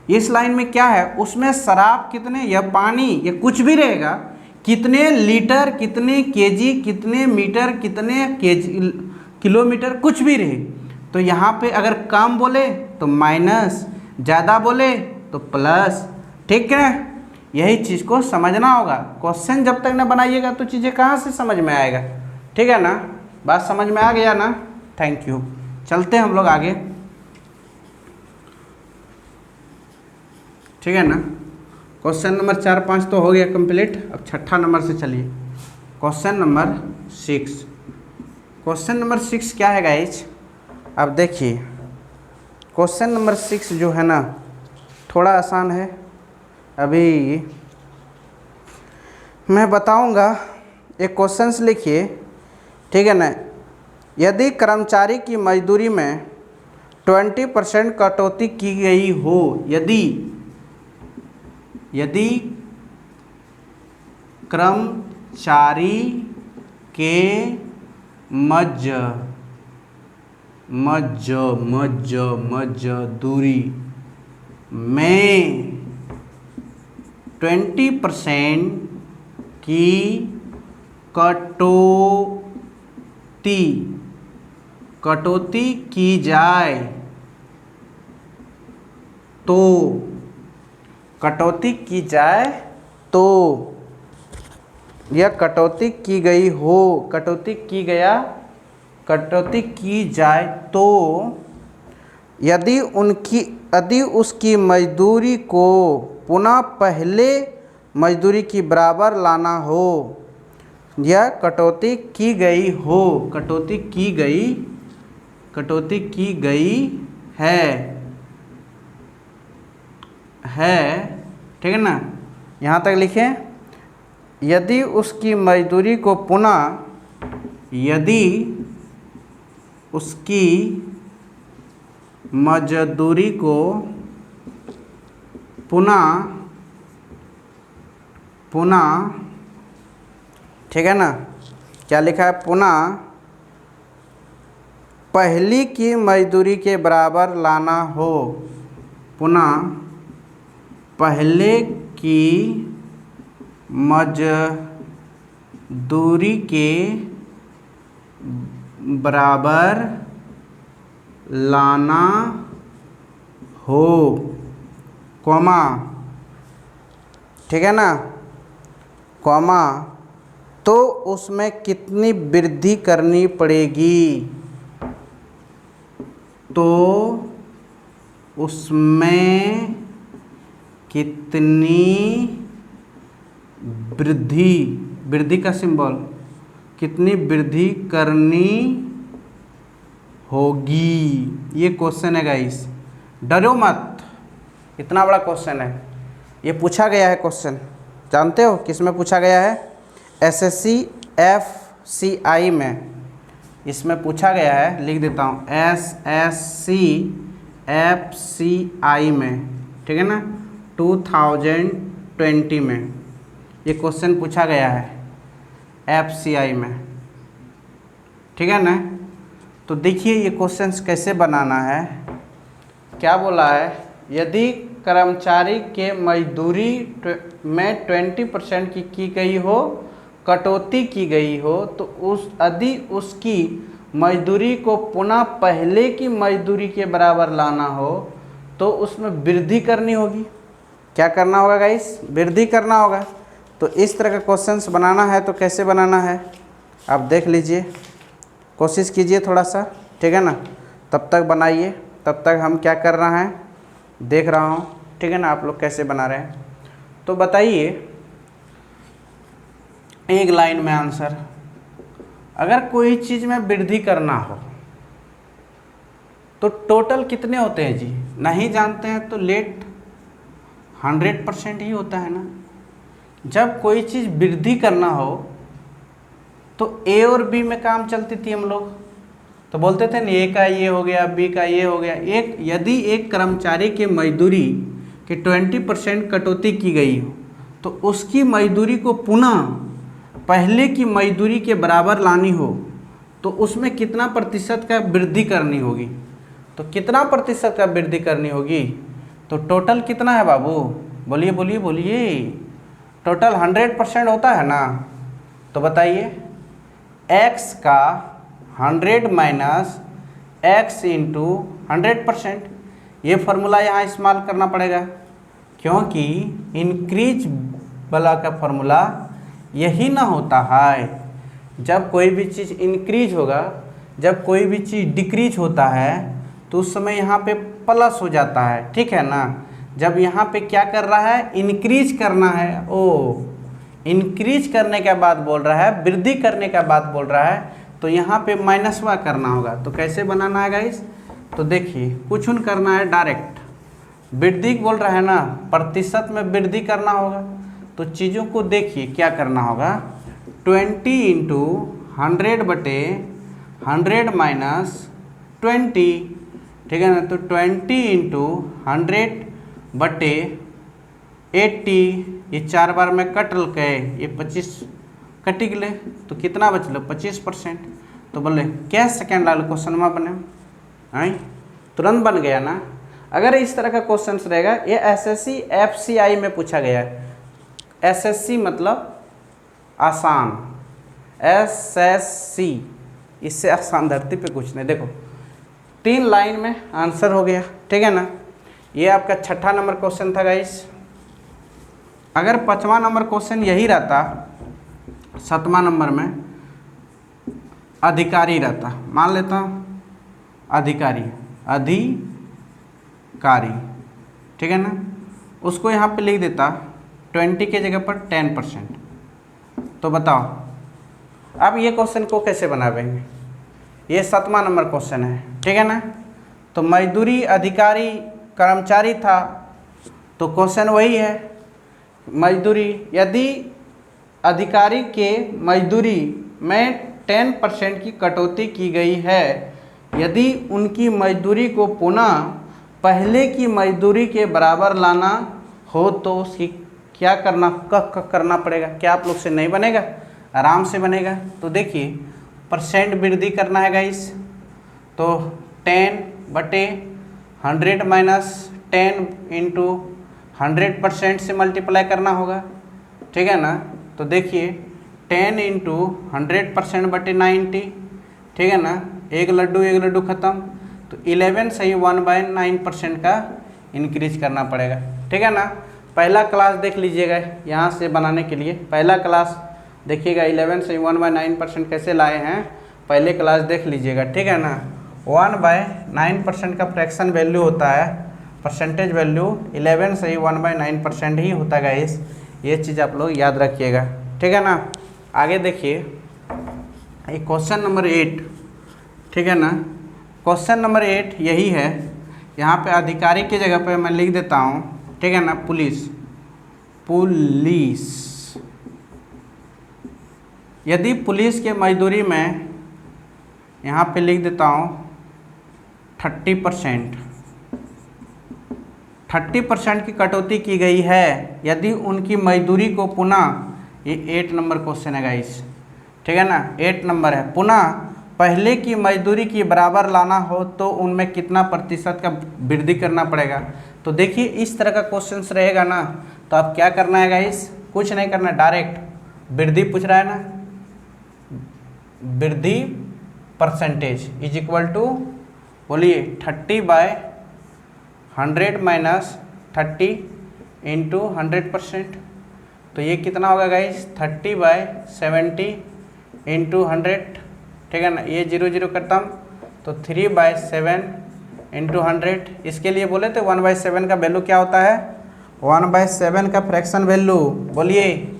इस लाइन में क्या है, उसमें शराब कितने या पानी या कुछ भी रहेगा, कितने लीटर, कितने केजी, कितने मीटर, कितने केजी किलोमीटर, कुछ भी रहे। तो यहाँ पे अगर कम बोले तो माइनस, ज़्यादा बोले तो प्लस। ठीक है, यही चीज़ को समझना होगा। क्वेश्चन जब तक ना बनाइएगा तो चीज़ें कहाँ से समझ में आएगा। ठीक है ना, बात समझ में आ गया ना। थैंक यू, चलते हैं हम लोग आगे। ठीक है ना, क्वेश्चन नंबर 4 5 तो हो गया कंप्लीट। अब छठा नंबर से चलिए, क्वेश्चन नंबर 6। क्वेश्चन नंबर 6 क्या है गाइज, अब देखिए क्वेश्चन नंबर 6 जो है ना थोड़ा आसान है। अभी मैं बताऊंगा, एक क्वेश्चंस लिखिए। ठीक है ना, यदि कर्मचारी की मजदूरी में 20% कटौती की गई हो, यदि कर्मचारी के मजदूरी में 20% की कटौती की जाए तो, कटौती की जाए तो, या कटौती की गई हो, कटौती की जाए तो, यदि उसकी मजदूरी को पुनः पहले मजदूरी की बराबर लाना हो, या कटौती की गई हो, कटौती की गई है। ठीक है ना, यहाँ तक लिखें, यदि उसकी मजदूरी को पुनः, यदि उसकी मजदूरी को पुनः, ठीक है ना, क्या लिखा है, पुनः पहली की मजदूरी के बराबर लाना हो, पुनः पहले की मजदूरी के बराबर लाना हो, कॉमा, ठीक है ना, कॉमा, तो उसमें कितनी वृद्धि करनी पड़ेगी, तो उसमें कितनी वृद्धि, वृद्धि का सिंबल, कितनी वृद्धि करनी होगी। ये क्वेश्चन है गाइस, डरो मत, इतना बड़ा क्वेश्चन है, ये पूछा गया है क्वेश्चन। जानते हो किस में पूछा गया है? एसएससी एफसीआई में, इसमें पूछा गया है, लिख देता हूँ, एसएससी एफसीआई में, ठीक है ना, 2020 में ये क्वेश्चन पूछा गया है एफसीआई में, ठीक है ना। तो देखिए ये क्वेश्चंस कैसे बनाना है। क्या बोला है? यदि कर्मचारी के मजदूरी में 20% की गई हो, कटौती की गई हो, तो यदि उसकी मजदूरी को पुनः पहले की मजदूरी के बराबर लाना हो, तो उसमें वृद्धि करनी होगी। क्या करना होगा गाइस? वृद्धि करना होगा। तो इस तरह का क्वेश्चंस बनाना है तो कैसे बनाना है आप देख लीजिए, कोशिश कीजिए थोड़ा सा, ठीक है ना। तब तक बनाइए, तब तक हम क्या कर रहे हैं देख रहा हूँ, ठीक है ना, आप लोग कैसे बना रहे हैं। तो बताइए एक लाइन में आंसर, अगर कोई चीज़ में वृद्धि करना हो तो टोटल कितने होते हैं जी? नहीं जानते हैं तो लेट 100% ही होता है ना। जब कोई चीज़ वृद्धि करना हो तो ए और बी में काम चलती थी हम लोग, तो बोलते थे ना ए का ये हो गया, बी का ये हो गया। यदि एक कर्मचारी के मजदूरी के 20% कटौती की गई हो, तो उसकी मजदूरी को पुनः पहले की मजदूरी के बराबर लानी हो, तो उसमें कितना प्रतिशत का वृद्धि करनी होगी। तो कितना प्रतिशत का वृद्धि करनी होगी? तो टोटल कितना है बाबू? बोलिए बोलिए बोलिए। टोटल 100% होता है ना। तो बताइए x का 100 माइनस x इंटू 100%, ये फार्मूला यहाँ इस्तेमाल करना पड़ेगा, क्योंकि इंक्रीज वाला का फार्मूला यही ना होता है। जब कोई भी चीज़ इंक्रीज होगा, जब कोई भी चीज़ डिक्रीज होता है, तो उस समय यहाँ पे प्लस हो जाता है, ठीक है ना। जब यहाँ पे क्या कर रहा है? इंक्रीज करना है। ओ, इंक्रीज करने के बाद बोल रहा है, वृद्धि करने के बाद बोल रहा है, तो यहाँ पे माइनसवा करना होगा। तो कैसे बनाना है गाइस? तो देखिए कुछ न करना है, डायरेक्ट वृद्धि बोल रहा है ना, प्रतिशत में वृद्धि करना होगा। तो चीज़ों को देखिए क्या करना होगा, 20 इंटू 100 बटे 100 माइनस 20, ठीक है ना। तो 20 इंटू 100 बटे 80, ये 4 बार में कटल के ये 25 कटी गए, तो कितना बचल? 25%। तो बोले क्या सेकेंड वाले क्वेश्चन में बने आई, तुरंत बन गया ना। अगर इस तरह का क्वेश्चन रहेगा, ये एसएससी एफसीआई में पूछा गया है। एसएससी मतलब आसान, एसएससी, इससे आसान धरती पे कुछ नहीं। देखो 3 लाइन में आंसर हो गया, ठीक है ना। ये आपका 6ठा नंबर क्वेश्चन था गाइस। अगर 5वां नंबर क्वेश्चन यही रहता, 7वां नंबर में अधिकारी रहता, मान लेता हूँ अधिकारी, ठीक है ना, उसको यहाँ पे लिख देता 20 के जगह पर 10%। तो बताओ अब ये क्वेश्चन को कैसे बनावेंगे? ये 7वां नंबर क्वेश्चन है, ठीक है ना। तो मजदूरी अधिकारी कर्मचारी था, तो क्वेश्चन वही है मजदूरी। यदि अधिकारी के मजदूरी में 10% की कटौती की गई है, यदि उनकी मजदूरी को पुनः पहले की मजदूरी के बराबर लाना हो, तो उसकी क्या करना पड़ेगा? क्या आप लोग से नहीं बनेगा? आराम से बनेगा। तो देखिए परसेंट वृद्धि करना है गाइस, तो 10/100 माइनस 10 इंटू 100% से मल्टीप्लाई करना होगा, ठीक है ना। तो देखिए 10 इंटू 100%/90, ठीक है ना। एक लड्डू ख़त्म, तो 11 से ही 1/9% का इंक्रीज करना पड़ेगा, ठीक है ना। पहला क्लास देख लीजिएगा यहाँ से बनाने के लिए, पहला क्लास देखिएगा 11 से 1/9% कैसे लाए हैं, पहले क्लास देख लीजिएगा, ठीक है ना। 1/9% का फ्रैक्शन वैल्यू होता है, परसेंटेज वैल्यू 11 से ही 1/9% ही होता है गाइस, ये चीज़ आप लोग याद रखिएगा, ठीक है ना। आगे देखिए क्वेश्चन नंबर 8, ठीक है ना। क्वेश्चन नंबर 8 यही है, यहाँ पे अधिकारी की जगह पे मैं लिख देता हूँ, ठीक है ना, पुलिस। यदि पुलिस के मजदूरी में यहाँ पे लिख देता हूँ 30% की कटौती की गई है यदि उनकी मजदूरी को पुनः, ये 8 नंबर क्वेश्चन है गाइस, ठीक है ना, 8 नंबर है, पुनः पहले की मजदूरी की बराबर लाना हो तो उनमें कितना प्रतिशत का वृद्धि करना पड़ेगा। तो देखिए इस तरह का क्वेश्चन रहेगा ना, तो आप क्या करना है गाइस, कुछ नहीं करना, डायरेक्ट वृद्धि पूछ रहा है ना, वृद्धि परसेंटेज इज इक्वल टू, बोलिए 30/100 माइनस 30 इंटू 100%, तो ये कितना होगा गाइस 30/70 इंटू 100, ठीक है ना। ये 0 0 खत्म, तो 3/7 इंटू 100। इसके लिए बोले थे 1/7 का वैल्यू क्या होता है, 1/7 का फ्रैक्शन वैल्यू, बोलिए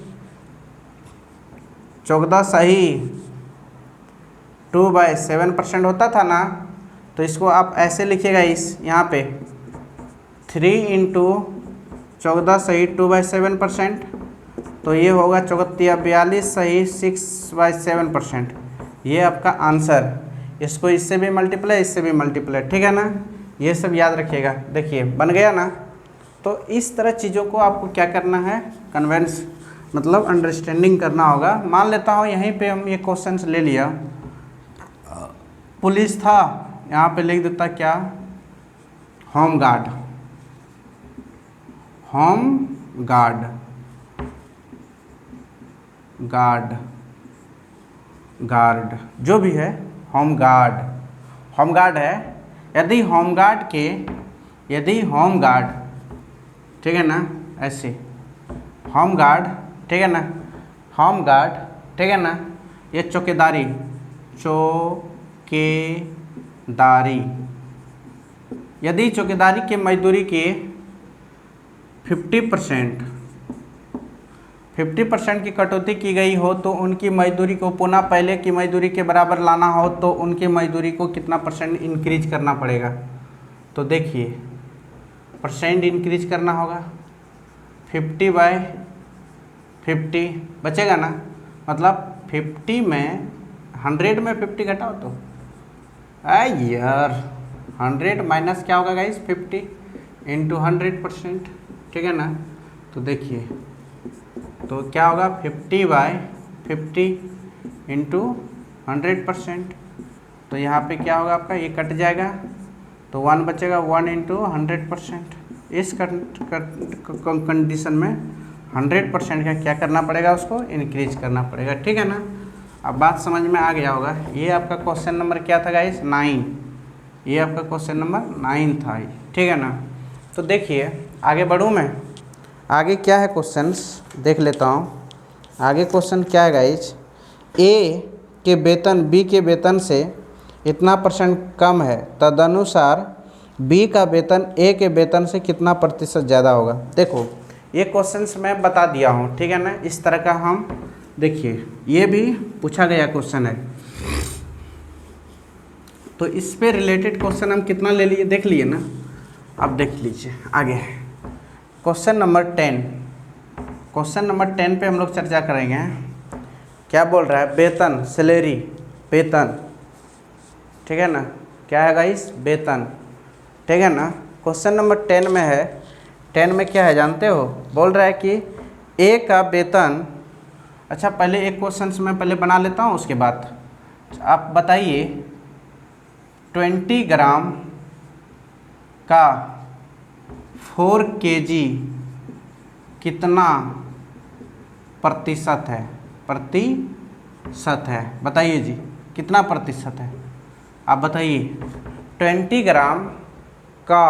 14 सही 2/7% होता था ना। तो इसको आप ऐसे लिखिएगा, इस यहाँ पे 3 इंटू 14 सही 2/7%, तो ये होगा 42 सही 6/7%, ये आपका आंसर। इसको इससे भी मल्टीप्लाई, इससे भी मल्टीप्लाई, ठीक है ना, ये सब याद रखिएगा। देखिए बन गया ना। तो इस तरह चीज़ों को आपको क्या करना है, कन्वेंस मतलब अंडरस्टैंडिंग करना होगा। मान लेता हूँ यहीं पे हम ये क्वेश्चंस ले लिया, पुलिस था, यहाँ पे लिख देता क्या, home guard, home guard, guard जो भी है, होम गार्ड है। यदि होम गार्ड, ठीक है ना, ऐसे होम गार्ड, ठीक है ना, होम गार्ड, ठीक है ना, ये चौकीदारी, यदि चौकीदारी के मजदूरी के 50% की कटौती की गई हो तो उनकी मजदूरी को पुनः पहले की मजदूरी के बराबर लाना हो तो उनकी मजदूरी को कितना % इंक्रीज करना पड़ेगा। तो देखिए % इंक्रीज करना होगा, 50/50 बचेगा ना, मतलब 50 में 100 में 50 घटाओ तो यार 100 माइनस क्या होगा गाइस 50 इंटू 100%, ठीक है ना। तो देखिए तो क्या होगा 50/50 इंटू 100%, तो यहाँ पे क्या होगा आपका, ये कट जाएगा तो 1 बचेगा, 1 इंटू 100%। इस कंडीशन में 100% का क्या करना पड़ेगा, उसको इंक्रीज करना पड़ेगा, ठीक है ना। अब बात समझ में आ गया होगा। ये आपका क्वेश्चन नंबर क्या था गाइस, 9, ये आपका क्वेश्चन नंबर 9 था, ठीक है ना। तो देखिए आगे बढ़ूँ मैं, आगे क्या है क्वेश्चंस देख लेता हूँ। आगे क्वेश्चन क्या है गाइज, ए के वेतन बी के वेतन से इतना % कम है, तदनुसार बी का वेतन ए के वेतन से कितना % ज़्यादा होगा। देखो ये क्वेश्चंस मैं बता दिया हूँ, ठीक है ना। इस तरह का हम देखिए ये भी पूछा गया क्वेश्चन है, तो इस पे रिलेटेड क्वेश्चन हम कितना ले लिए देख लिए ना। अब देख लीजिए आगे क्वेश्चन नंबर 10, क्वेश्चन नंबर 10 पे हम लोग चर्चा करेंगे। क्या बोल रहा है, वेतन, सैलरी, वेतन, ठीक है ना, क्या है गाइस, वेतन, ठीक है ना। क्वेश्चन नंबर 10 में है, 10 में क्या है जानते हो, बोल रहा है कि ए का वेतन, अच्छा पहले एक क्वेश्चन मैं पहले बना लेता हूँ, उसके बाद आप बताइए 20 ग्राम का 4 kg कितना प्रतिशत है? प्रतिशत है, बताइए जी कितना प्रतिशत है, आप बताइए। 20 ग्राम का,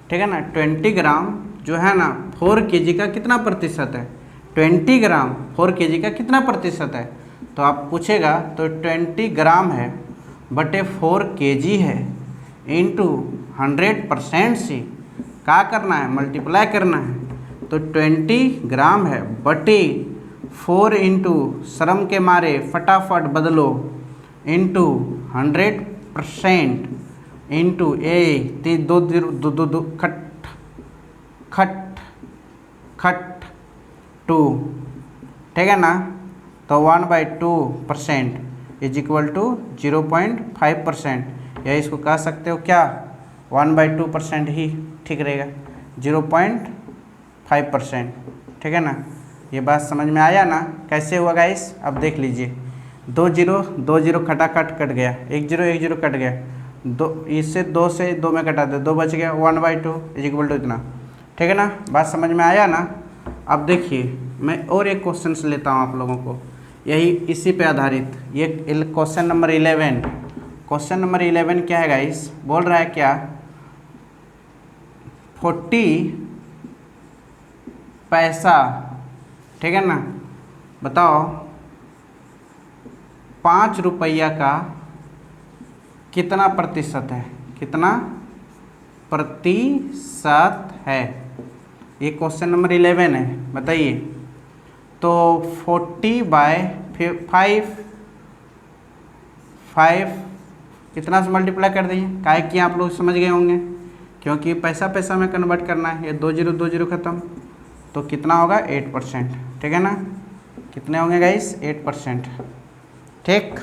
ठीक है ना, 20 ग्राम जो है ना 4 kg का कितना प्रतिशत है? 20 ग्राम 4 kg का कितना प्रतिशत है? तो आप पूछेगा तो 20 ग्राम है बटे 4 kg है इंटू 100% से क्या करना है? मल्टीप्लाई करना है। तो 20 ग्राम है बटे 4 इंटू, शर्म के मारे फटाफट बदलो, इंटू 100% इंटू दो दो दो दो खट खट खट 2, ठीक है ना। तो 1/2% इज इक्वल टू 0.5%, या इसको कह सकते हो क्या 1/2% ही ठीक रहेगा, 0.5%, ठीक है ना। ये बात समझ में आया ना कैसे हुआ गाइस? अब देख लीजिए, 2 0 खटाखट कट गया, 1 0 कट गया, 2 इससे 2 से 2 में कटा दे, 2 बच गया, 1/2 इज इक्वल टू इतना, ठीक है ना। बात समझ में आया ना। अब देखिए मैं और एक क्वेश्चन से लेता हूँ आप लोगों को, यही इसी पे आधारित, ये क्वेश्चन नंबर 11। क्वेश्चन नंबर 11 क्या है गाइस? बोल रहा है क्या 40 पैसा, ठीक है ना, बताओ 5 रुपया का कितना प्रतिशत है? कितना प्रतिशत है? ये क्वेश्चन नंबर 11 है, बताइए। तो 40/5 कितना से मल्टीप्लाई कर दिए, काहे कि आप लोग समझ गए होंगे, क्योंकि पैसा पैसा में कन्वर्ट करना है। ये 2 0 खत्म, तो कितना होगा 8%, ठीक है ना। कितने होंगे गाइस? 8%, ठीक।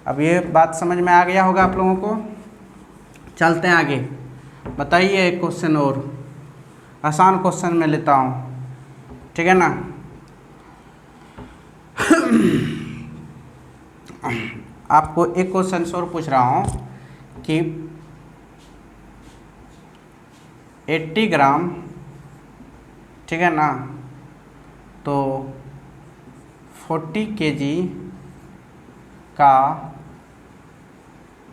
अब ये बात समझ में आ गया होगा आप लोगों को। चलते हैं आगे, बताइए एक क्वेश्चन और, आसान क्वेश्चन में लेता हूँ, ठीक है ना। आपको एक क्वेश्चन और पूछ रहा हूँ कि 80 ग्राम, ठीक है ना, तो 40 kg का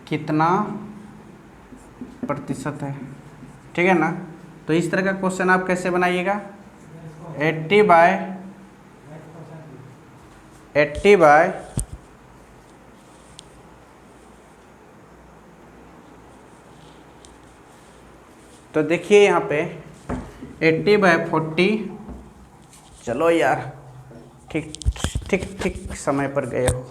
कितना प्रतिशत है, ठीक है ना। तो इस तरह का क्वेश्चन आप कैसे बनाइएगा? 80/, तो देखिए यहाँ पे 80/40, चलो यार ठीक ठीक ठीक समय पर गए हो।